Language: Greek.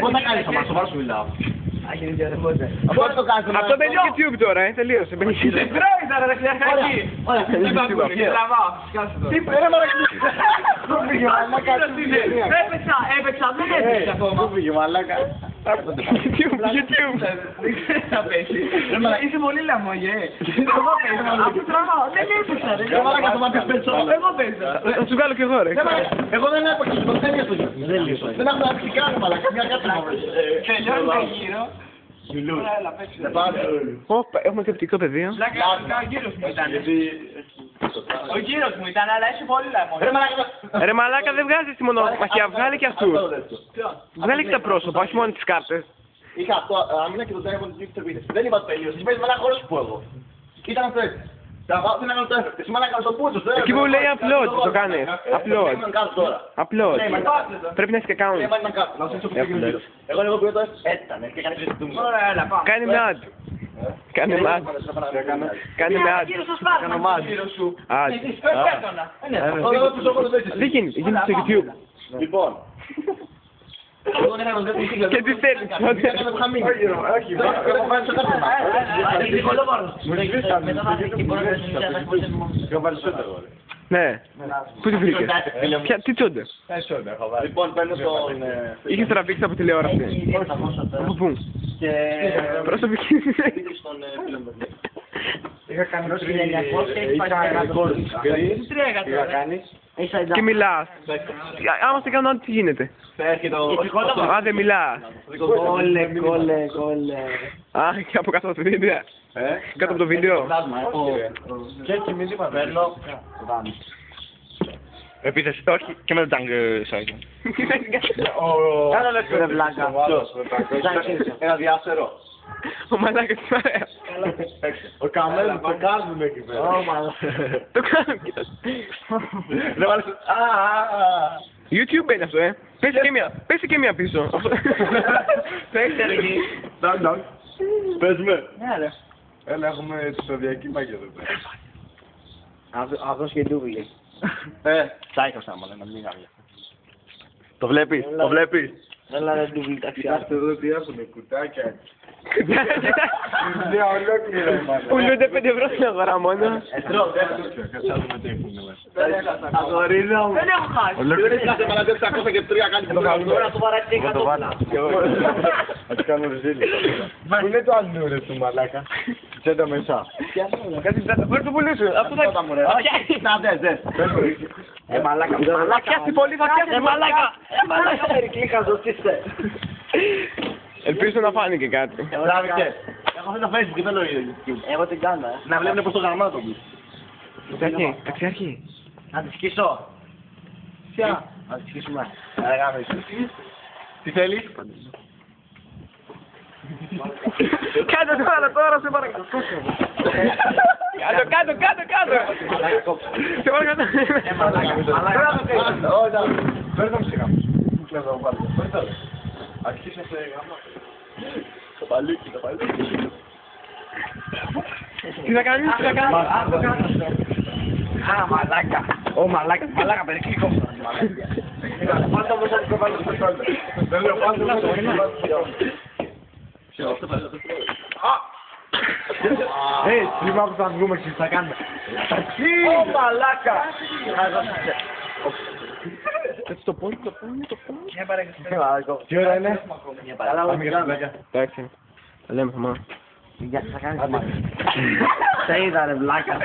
Πώς θα κάνεις όμως, σοβαρά σου μιλάω. Αυτό μπαίνει στο YouTube τώρα, τελείωσε. Δεν τρώει τώρα, ρε ξεχάκι. Ωραία, Δεν παγκούνι, τραβάω, σκάσε το. Τι πέρα έπαιξα, δεν έπαιξα ακόμα. Πού πήγε μαλάκα. YouTube. Δεν ξέρεις να πέσει. Είσαι πολύ λαμόγε. Εγώ παίζω, αφού τραβάω, δεν έπαιξα ρε. Ρε μαλάκα, το μάθεις πέτσο. Εγώ παίζω. Θα σου βγάλω κι εγώ ρε. Εγώ δεν έπαιξα, δεν έπαιξα. Δεν έχω να κάνω μαλάκα, μια κάτι να βρεις. Τελειώνει το γύρο. Έχουμε κρυπτικό πεδίο. Ο γύρος μου ήταν. Ο γύρος μου ήταν, αλλά είσαι πολύ λαμόγε. Ρε μαλάκα, δεν βγάζεις μόνο μαχιά, βγάλε και αυτούς. Βγάλε και τα πρόσωπα, όχι μόνο τις κάρτες. Είχα αυτό, άμυνα και το τέχνο της επίθεσης. Δεν είπα το τελείως, εσύ παίζεις μαλάκα χωρίς που εγώ. Ήταν αυτό έτσι. Τραβάω την έκανα το έφερε. Εσύ μαλάκα το πούτσος. Εκεί που λέει upload το κάνεις. Upload. Upload. Πρέπει να έχεις και account. Εγώ λίγο πιο το έστανε και έκανε κρυστούμι. Κάνε με ad. Κάνε με ad. Κάνε με ad. Κάνω μάτ. Ad. Δεν γίνεται, γίνεται στο YouTube. Λοιπόν. Και τι θέλεις. Όχι, έχω βάλει στο κάτω. Ναι. Πού τη βρήκες. Τι τσόντε. Λοιπόν, παίρνω τον... Είχες τραβήξει από τηλεόραση. Από πού. Προσωπική. Είχα κάνει 1900 είχα κάνει. Και μιλάς. Άμα σε κάνω τι γίνεται. Α, δεν μιλάς. Κόλε. Α, και από κάτω από το βίντεο. Κάτω από το βίντεο. Και έτσι μήνυμα παίρνω. Επίθεση, όχι, και με το τάγκ σάκι. Κάνα λες ρε βλάκα. Ένα διάστερο. Ο μαλάκας της παρέας. Ο Καμέλος το κάνουμε εκεί πέρα. Το κάνουμε, κοίτας. Δεν βάλεις... YouTube είναι αυτό, Πέσει και μία πίσω. Παίξε ρε εκεί. Πες με. Ναι ρε. Έλα, έχουμε τη σταδιακή μάγια εδώ πέρα. Αυτός και ντούβιλι. Τσάιχος άμα λέμε, μην γάμια. Το βλέπεις. Έλα ρε ντούβιλι ταξιάρι. Κοιτάξτε εδώ τι έχουνε, κουτάκια. Ναι, ολόκληρα μάλλον. Πουλούνται 5 ευρώ στην αγορά μόνο. Κατσάζουμε τι έχουνε μέσα. Αγορίζω μου. Δεν έχω χάσει. Ολόκληρα κάθε μαλατέ 600 και 3 κάνει που Τώρα το βαράκι Εγώ το βάλω. Θα του κάνω ριζίλι. Πού είναι το αλνούρε του μαλάκα. Τσέντα μέσα. Κάτι φέρ το πουλί σου. Αυτό θα Όχι, να δες. Μαλάκα. φτιάξει πολύ, θα φτιάξει Μαλάκα. Περικλίκα ζωστήστε. Ελπίζω να φάνηκε κάτι. Τράβηξε. Έχω αυτό το Facebook και θέλω YouTube. Εγώ την κάνω, Να βλέπουν πως το γραμμάτο το πεις. Ταξιάρχη. Να τη σκίσω. Ποια? Να τη σκίσουμε. Τι θέλεις? Κάτω τώρα, σε παρακαλώ. Κάτω. Σε παρακαλώ. Φέρνω μου σιγά μου. Κλέβω να βάλω. Αρχίσε σε γραμμά. Το παλούκι. Τι θα κάνεις. Α, μαλάκα. Ω, μαλάκα, περικλίκω. Πάντα μέσα στο κεφάλι στο κόλλο. Δεν λέω πάντα μέσα στο Λίμα που θα βγούμε και θα κάνουμε. Ω, μαλάκα. Έτσι το πόδι. Τι ώρα είναι? Καλά, Πάμε για τα παιδιά. Εντάξει. Τα λέμε, θα θα κάνεις. Τα είδα ρε βλάκα.